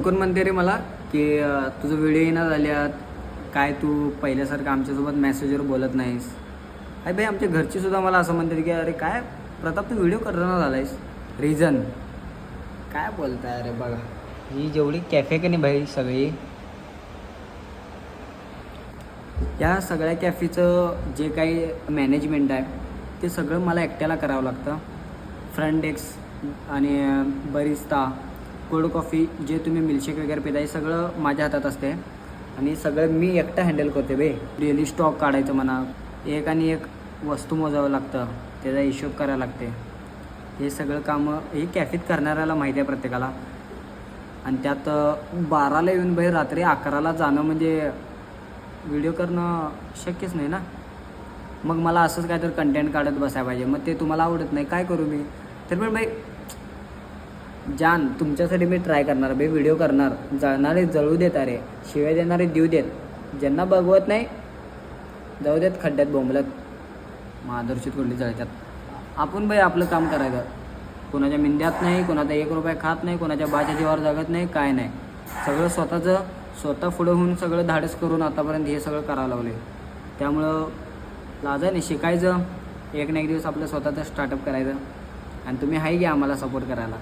कोण म्हणते रे मला की तुझं व्हिडिओ येणं झाल्यात काय, तू पहिल्यासारखं आमच्यासोबत मेसेजवर बोलत नाहीस. अरे भाई, आमच्या घरची सुद्धा मला असं म्हणतात की अरे काय प्रताप, तू व्हिडिओ करणार झाला आहेस. रिझन काय बोलताय अरे. बघा ही जेवढी कॅफे का नाही भाई, सगळी या सगळ्या कॅफेचं जे काही मॅनेजमेंट आहे ते सगळं मला एकट्याला करावं लागतं. फ्रंट डेस्क आणि बरिस्ता, कोल्ड कॉफी, जे तुम्ही मिल्कशेक वगैरे पिताय सगळं माझ्या हातात असते आणि सगळं मी एकटा हँडल करते बे. डेली स्टॉक काढायचं म्हणा, एक आणि एक वस्तू मोजावं लागतं, त्याचा हिशोब करायला लागते. हे सगळं कामं हे कॅफेत करणाऱ्याला माहिती आहे प्रत्येकाला. आणि त्यात 12ला येऊन बाहेर रात्री 11ला जाणं म्हणजे व्हिडिओ करणं शक्यच नाही ना. मग मला असंच काय तर कंटेंट काढत बसायला पाहिजे. मग ते तुम्हाला आवडत नाही, काय करू मी. तर पण भाई जान, तुमच्यासाठी मी ट्राय करणार बे, व्हिडिओ करणार. जळणारे जळू देत, अरे शिवाय देणारे देऊ देत, ज्यांना बघवत नाही जाऊ देत खड्ड्यात बोंबलत. माधुरशीत कुठली जळतात. आपण बाई आपलं काम करायचं, कोणाच्या मिंद्यात नाही, कोणाचा 1 रुपया खात नाही, कोणाच्या बाच्या जीवावर जगत नाही, काय नाही. सगळं स्वतः पुढं होऊन सगळं धाडस करून आतापर्यंत हे सगळं करावं लागले. त्यामुळं लाजा नाही, शिकायचं. एक ना एक दिवस आपलं स्वतःचं स्टार्टअप करायचं. आणि तुम्ही आहे की आम्हाला सपोर्ट करायला.